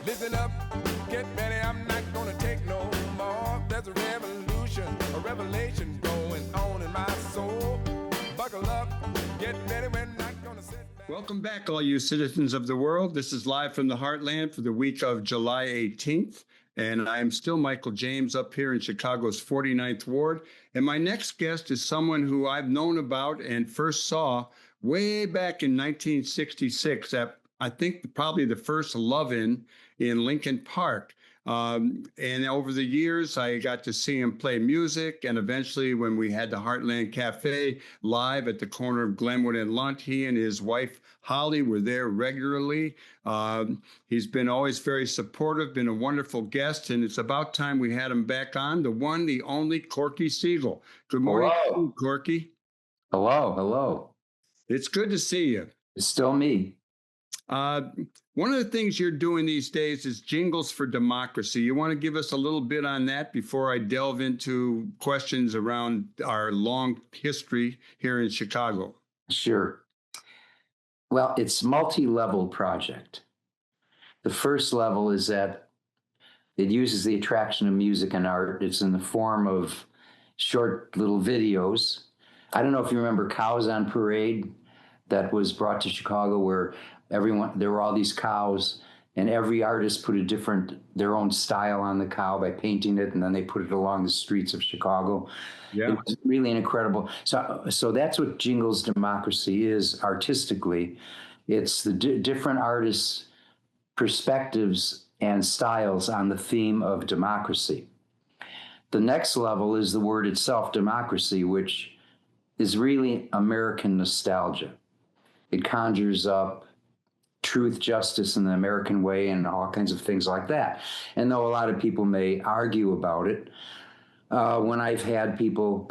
Listen up, get ready, I'm not gonna take no more. There's a revolution, a revelation going on in my soul. Buckle up, get ready, we're not gonna sit back. Welcome back, all you citizens of the world. This is live from the Heartland for the week of July 18th. And I am still Michael James up here in Chicago's 49th Ward. And my next guest is someone who I've known about and first saw way back in 1966 at, I think, probably the first Love-In in Lincoln Park. And over the years, I got to see him play music. And eventually, when we had the Heartland Cafe live at the corner of Glenwood and Lunt, he and his wife, Holly, were there regularly. He's been always very supportive, been a wonderful guest. And it's about time we had him back on, the one, the only Corky Siegel. Good morning, Hello. Corky. Hello. It's good to see you. It's still me. One of the things you're doing these days is Jingles for Democracy. You want to give us a little bit on that before I delve into questions around our long history here in Chicago? Sure. Well, it's a multi-level project. The first level is that it uses the attraction of music and art. It's in the form of short little videos. I don't know if you remember Cows on Parade that was brought to Chicago, where there were all these cows, and every artist put their own style on the cow by painting it, and then they put it along the streets of Chicago. Yeah. It was really incredible. So that's what Jingles Democracy is artistically. It's the different artists' perspectives and styles on the theme of democracy. The next level is the word itself, democracy, which is really American nostalgia. It conjures up truth, justice, and the American way, and all kinds of things like that. And though a lot of people may argue about it, when I've had people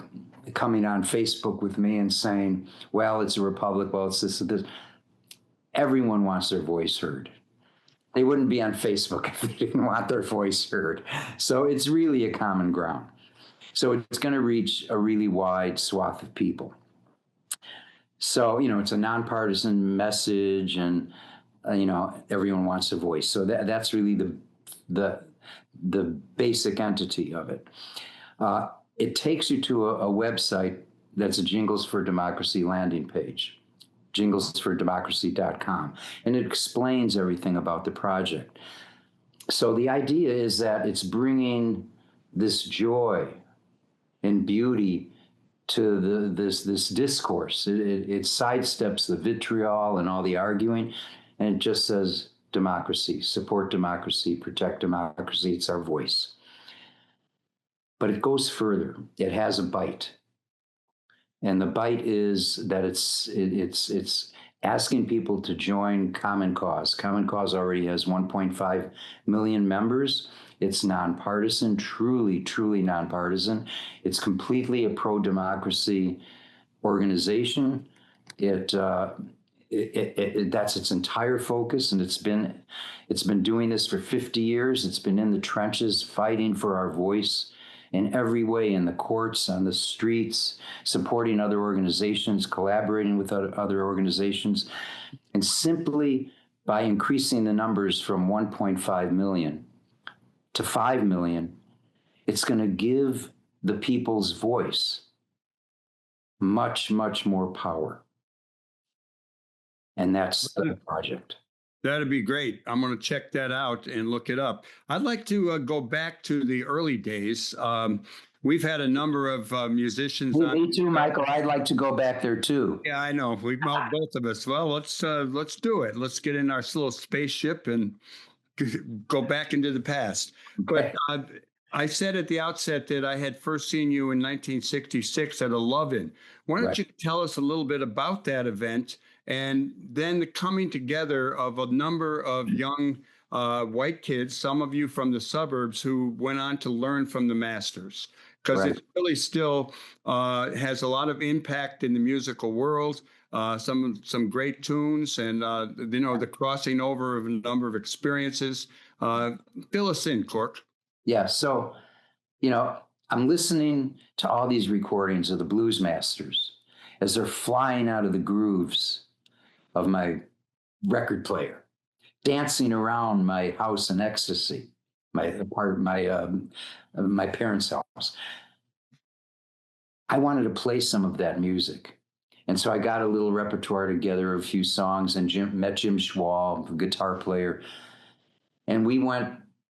coming on Facebook with me and saying, well, it's a republic, well, it's this and this, everyone wants their voice heard. They wouldn't be on Facebook if they didn't want their voice heard. So it's really a common ground. So it's going to reach a really wide swath of people. So, it's a nonpartisan message, and everyone wants a voice. So that's really the basic entity of it. It takes you to a website that's a Jingles for Democracy landing page, jinglesfordemocracy.com, and it explains everything about the project. So the idea is that it's bringing this joy and beauty to this discourse. It sidesteps the vitriol and all the arguing, and it just says democracy, support democracy, protect democracy. It's our voice. But it goes further. It has a bite. And the bite is that it's asking people to join Common Cause. Common Cause already has 1.5 million members. It's nonpartisan, truly nonpartisan. It's completely a pro-democracy organization. That's its entire focus, and it's been doing this for 50 years. It's been in the trenches fighting for our voice in every way, in the courts, on the streets, supporting other organizations, collaborating with other organizations. And simply by increasing the numbers from 1.5 million to 5 million, it's going to give the people's voice much more power. And that's the project. That'd be great. I'm going to check that out and look it up. I'd like to go back to the early days. We've had a number of musicians. Me too, Michael. I'd like to go back there too. Yeah, I know. Both of us. Well, let's do it. Let's get in our little spaceship and go back into the past. Okay. But I said at the outset that I had first seen you in 1966 at a Love-In. Why don't you tell us a little bit about that event, and then the coming together of a number of young white kids, some of you from the suburbs, who went on to learn from the masters, because it really still has a lot of impact in the musical world. Some great tunes, and the crossing over of a number of experiences. Fill us in, Cork. Yeah. So, I'm listening to all these recordings of the blues masters as they're flying out of the grooves of my record player. dancing around my house in ecstasy, my parents' house. I wanted to play some of that music. And so I got a little repertoire together of a few songs and met Jim Schwall, a guitar player. And we went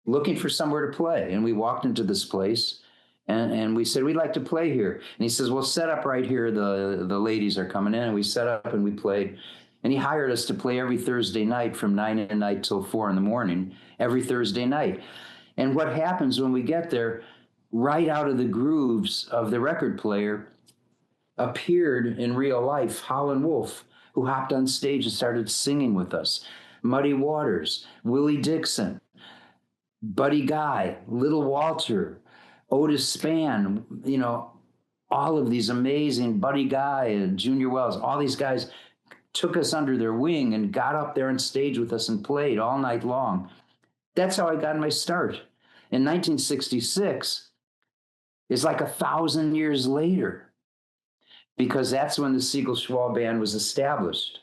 looking for somewhere to play. And we walked into this place and we said, we'd like to play here. And he says, well, set up right here. The ladies are coming in. And we set up and we played. And he hired us to play every Thursday night from 9 at night till 4 in the morning, every Thursday night. And what happens when we get there, right out of the grooves of the record player, appeared in real life Howlin' Wolf, who hopped on stage and started singing with us. Muddy Waters, Willie Dixon, Buddy Guy, Little Walter, Otis Spann, you know, all of these amazing, Buddy Guy and Junior Wells, all these guys took us under their wing and got up there on stage with us and played all night long. That's how I got my start. In 1966, it's like 1,000 years later, because that's when the Siegel Schwall Band was established.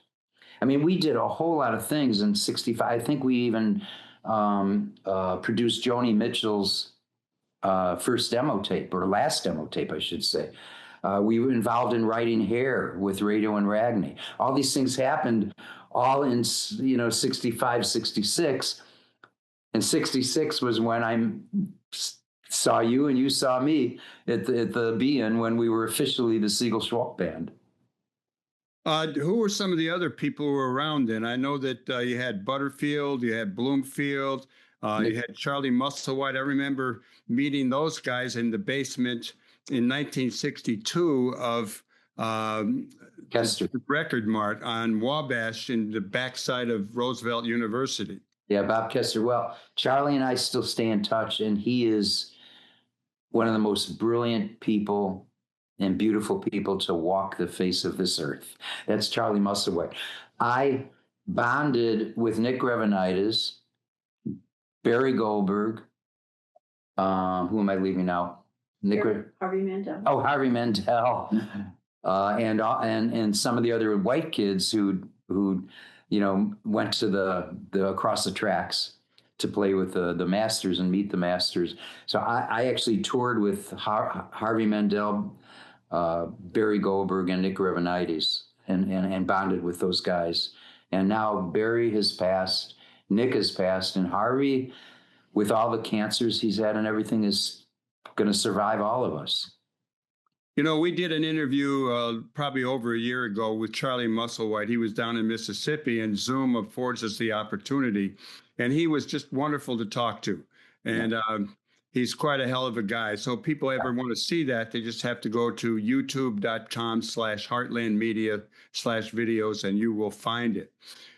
I mean, we did a whole lot of things in 65. I think we even produced Joni Mitchell's first demo tape, or last demo tape, I should say. We were involved in writing Hair with Radio and Ragney. All these things happened all in, 65, 66. And 66 was when I saw you and you saw me at the Be-In when we were officially the Siegel Schwall Band. Who were some of the other people who were around then? I know that you had Butterfield, you had Bloomfield, you had Charlie Musselwhite. I remember meeting those guys in the basement in 1962 of Kester Record Mart on Wabash in the backside of Roosevelt University. Yeah, Bob Kester. Well, Charlie and I still stay in touch, and he is one of the most brilliant people and beautiful people to walk the face of this earth. That's Charlie Musselwhite. I bonded with Nick Grevenitis, Barry Goldberg, who am I leaving out? Harvey Mandel. Oh, Harvey Mandel, and some of the other white kids who went to the across the tracks to play with the Masters and meet the Masters. So I actually toured with Harvey Mandel, Barry Goldberg, and Nick Grevenitis, and bonded with those guys. And now Barry has passed, Nick has passed, and Harvey, with all the cancers he's had and everything, is going to survive all of us. You know, we did an interview probably over a year ago with Charlie Musselwhite. He was down in Mississippi, and Zoom affords us the opportunity. And he was just wonderful to talk to. And he's quite a hell of a guy. So if people ever want to see that, they just have to go to youtube.com/heartlandmedia/videos, and you will find it.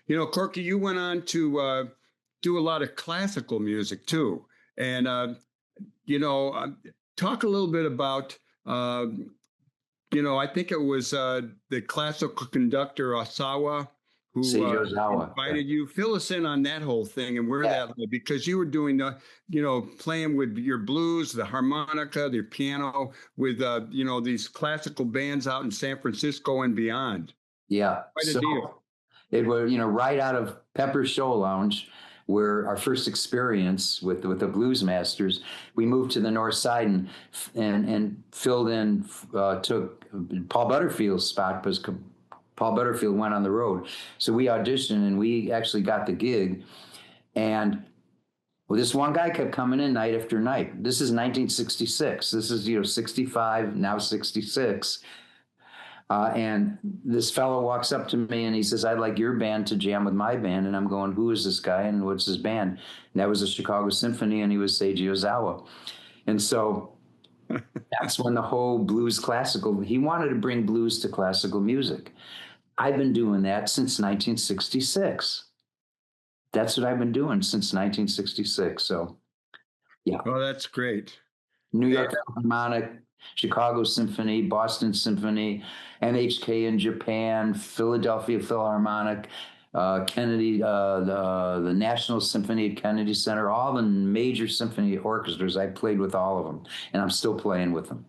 You know, Corky, you went on to do a lot of classical music, too. And, talk a little bit about... I think it was the classical conductor Osawa who invited you. Fill us in on that whole thing and where that led, because you were doing playing with your blues, the harmonica, the piano, with these classical bands out in San Francisco and beyond. Yeah, quite a deal. It was right out of Pepper's Show Lounge, where our first experience with the Blues Masters. We moved to the North Side and filled in, took Paul Butterfield's spot because Paul Butterfield went on the road. So we auditioned and we actually got the gig. And this one guy kept coming in night after night. This is 1966. This is 65, now 66. And this fellow walks up to me and he says, I'd like your band to jam with my band. And I'm going, who is this guy and what's his band? And that was the Chicago Symphony, and he was Seiji Ozawa. And so that's when the whole blues classical, he wanted to bring blues to classical music. I've been doing that since 1966. That's what I've been doing since 1966. So, yeah. Oh, that's great. New York Philharmonic, Chicago Symphony, Boston Symphony, NHK in Japan, Philadelphia Philharmonic, Kennedy, the National Symphony at Kennedy Center, all the major symphony orchestras. I played with all of them, and I'm still playing with them.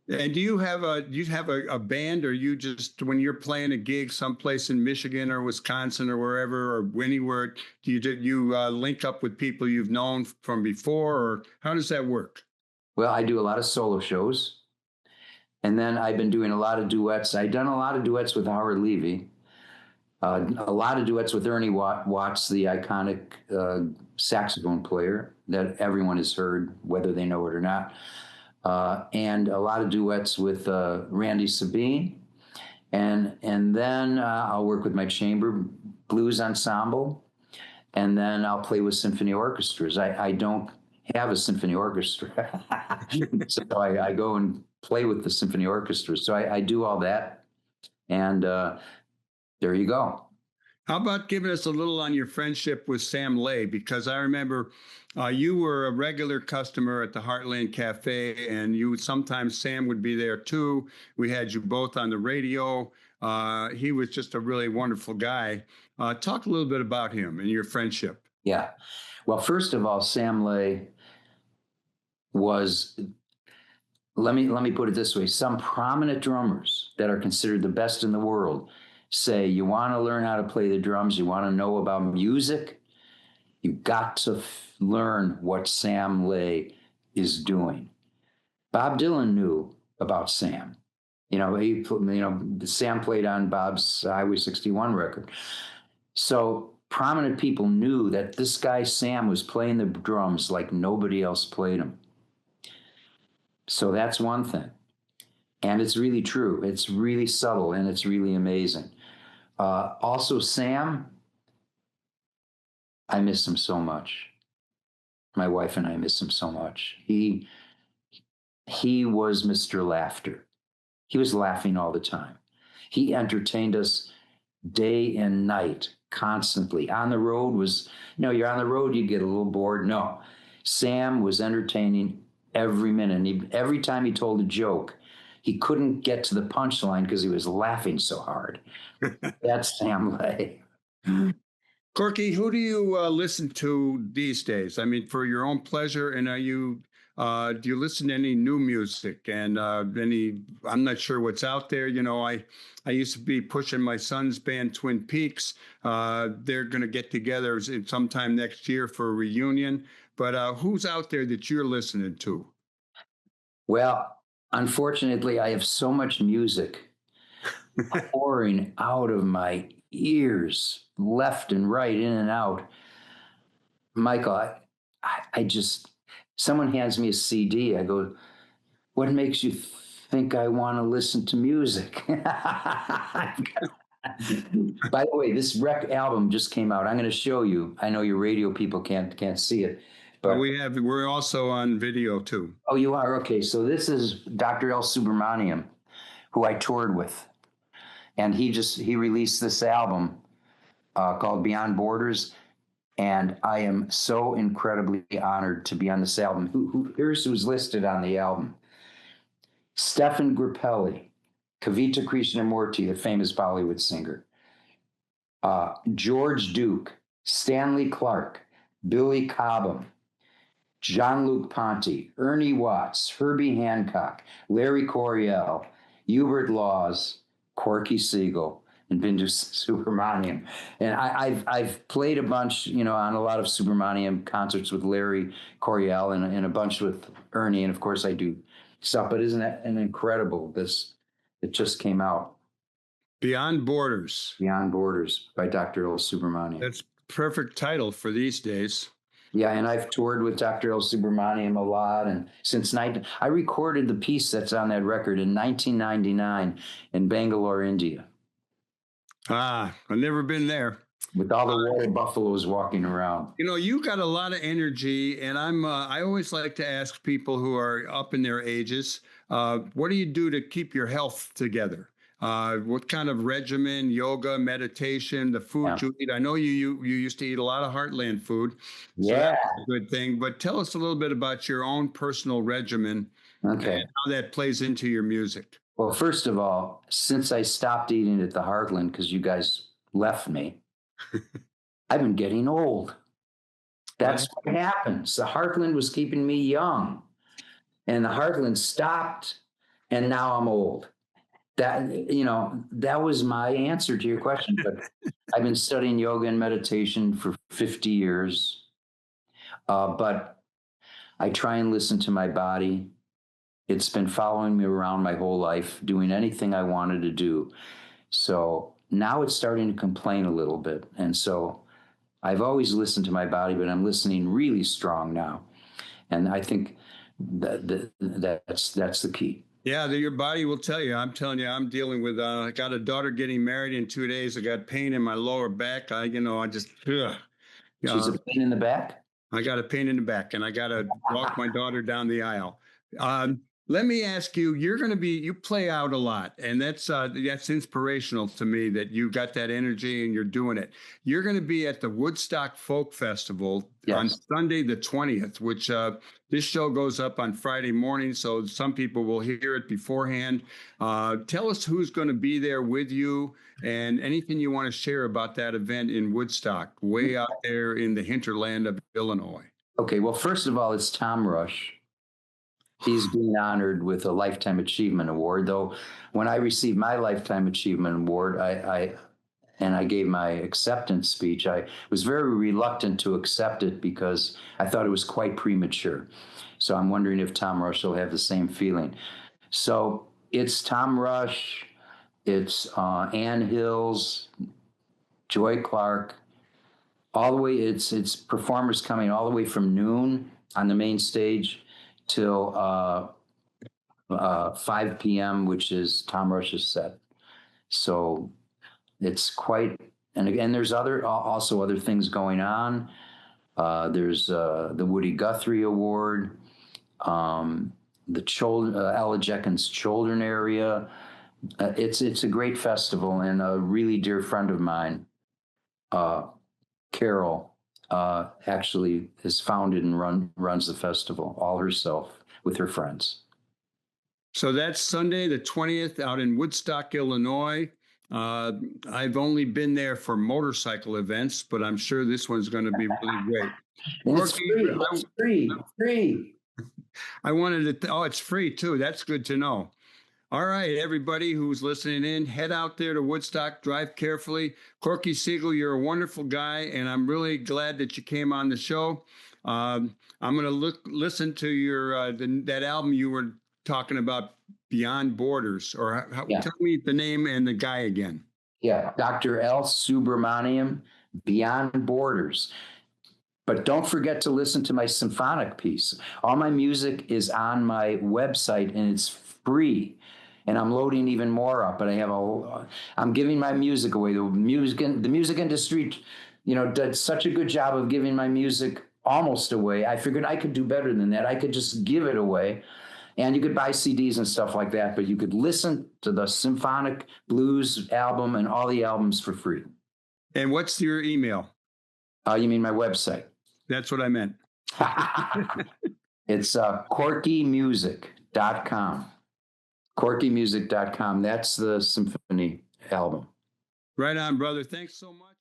And do you have a band, or you just, when you're playing a gig someplace in Michigan or Wisconsin or wherever or anywhere, do you link up with people you've known from before, or how does that work? Well, I do a lot of solo shows, and then I've been doing a lot of duets. I've done a lot of duets with Howard Levy, a lot of duets with Ernie Watts, the iconic saxophone player that everyone has heard, whether they know it or not. And a lot of duets with Randy Sabine. And then I'll work with my chamber blues ensemble. And then I'll play with symphony orchestras. I don't have a symphony orchestra. So I go and play with the symphony orchestra. So I do all that. And there you go. How about giving us a little on your friendship with Sam Lay? Because I remember you were a regular customer at the Heartland Cafe, and sometimes Sam would be there too. We had you both on the radio. He was just a really wonderful guy. Talk a little bit about him and your friendship. Yeah. Well, first of all, Sam Lay was, let me put it this way, some prominent drummers that are considered the best in the world say, you want to learn how to play the drums, you want to know about music, you got to learn what Sam Lay is doing. Bob Dylan knew about Sam. Sam played on Bob's Highway 61 record. So prominent people knew that this guy Sam was playing the drums like nobody else played them. So that's one thing. And it's really true. It's really subtle, and it's really amazing. Also, Sam, I miss him so much. My wife and I miss him so much. He was Mr. Laughter. He was laughing all the time. He entertained us day and night, constantly. On the road you're on the road, you get a little bored. No, Sam was entertaining every minute. And every time he told a joke, he couldn't get to the punchline because he was laughing so hard. That's Sam Lay. Corky, who do you listen to these days? I mean, for your own pleasure, and do you listen to any new music and I'm not sure what's out there. I used to be pushing my son's band, Twin Peaks. They're going to get together sometime next year for a reunion. But who's out there that you're listening to? Well, unfortunately, I have so much music pouring out of my ears, left and right, in and out. Michael, I just, someone hands me a CD. I go, what makes you think I want to listen to music? By the way, this album just came out. I'm going to show you. I know your radio people can't see it. But we're also on video too. Oh, you are? Okay. So this is Dr. L. Subramaniam, who I toured with. And he released this album called Beyond Borders. And I am so incredibly honored to be on this album. Here's who's listed on the album. Stefan Grappelli, Kavita Krishnamurti, the famous Bollywood singer. George Duke, Stanley Clark, Billy Cobham, Jean-Luc Ponty, Ernie Watts, Herbie Hancock, Larry Coryell, Hubert Laws, Corky Siegel, and Bindu Subramaniam. And I've played a bunch, on a lot of Subramaniam concerts with Larry Coryell and a bunch with Ernie, and of course I do stuff. But isn't that an incredible? It just came out. Beyond Borders. Beyond Borders by Dr. L. Subramaniam. That's perfect title for these days. Yeah, and I've toured with Dr. L. Subramaniam a lot, and I recorded the piece that's on that record in 1999 in Bangalore, India. I've never been there. With all the water buffaloes walking around. You got a lot of energy, and I always like to ask people who are up in their ages, what do you do to keep your health together? What kind of regimen, yoga, meditation, the food you eat? I know you used to eat a lot of Heartland food. So that's a good thing. But tell us a little bit about your own personal regimen and how that plays into your music. Well, first of all, since I stopped eating at the Heartland because you guys left me, I've been getting old. That's what happens. The Heartland was keeping me young. And the Heartland stopped. and now I'm old. That was my answer to your question. But I've been studying yoga and meditation for 50 years. But I try and listen to my body. It's been following me around my whole life, doing anything I wanted to do. So now it's starting to complain a little bit. And so I've always listened to my body, but I'm listening really strong now. And I think that's the key. Yeah, your body will tell you. I'm telling you, I'm dealing with, I got a daughter getting married in 2 days. I got pain in my lower back. I just, She's a pain in the back? I got a pain in the back, and I got to walk my daughter down the aisle. Let me ask you, you play out a lot, and that's inspirational to me that you got that energy and you're doing it. You're going to be at the Woodstock Folk Festival on Sunday, the 20th, which this show goes up on Friday morning, so some people will hear it beforehand. Tell us who's going to be there with you and anything you want to share about that event in Woodstock, way out there in the hinterland of Illinois. Okay, well, first of all, it's Tom Rush. He's being honored with a Lifetime Achievement Award, though when I received my Lifetime Achievement Award, I gave my acceptance speech, I was very reluctant to accept it because I thought it was quite premature. So I'm wondering if Tom Rush will have the same feeling. So it's Tom Rush, it's Ann Hills, Joy Clark, all the way, it's performers coming all the way from noon on the main stage till 5 p.m., which is Tom Rush's set. So it's quite, and again, there's also other things going on. There's the Woody Guthrie Award, the Ella Jenkins Children area. It's a great festival, and a really dear friend of mine, Carol, actually has founded and runs the festival all herself with her friends. So that's Sunday, the 20th, out in Woodstock, Illinois. I've only been there for motorcycle events, but I'm sure this one's going to be really great. And it's free. I wanted to, it's free too. That's good to know. All right, everybody who's listening in, head out there to Woodstock, drive carefully. Corky Siegel, you're a wonderful guy, and I'm really glad that you came on the show. I'm going to listen to your that album you were talking about, Beyond Borders, or tell me the name and the guy again. Yeah, Dr. L. Subramaniam, Beyond Borders. But don't forget to listen to my symphonic piece. All my music is on my website, and it's free. And I'm loading even more up, but I'm giving my music away. The music industry, did such a good job of giving my music almost away. I figured I could do better than that. I could just give it away. And you could buy CDs and stuff like that, but you could listen to the Symphonic Blues album and all the albums for free. And what's your email? You mean my website? That's what I meant. It's corkymusic.com. corkymusic.com. That's the symphony album. Right on, brother. Thanks so much.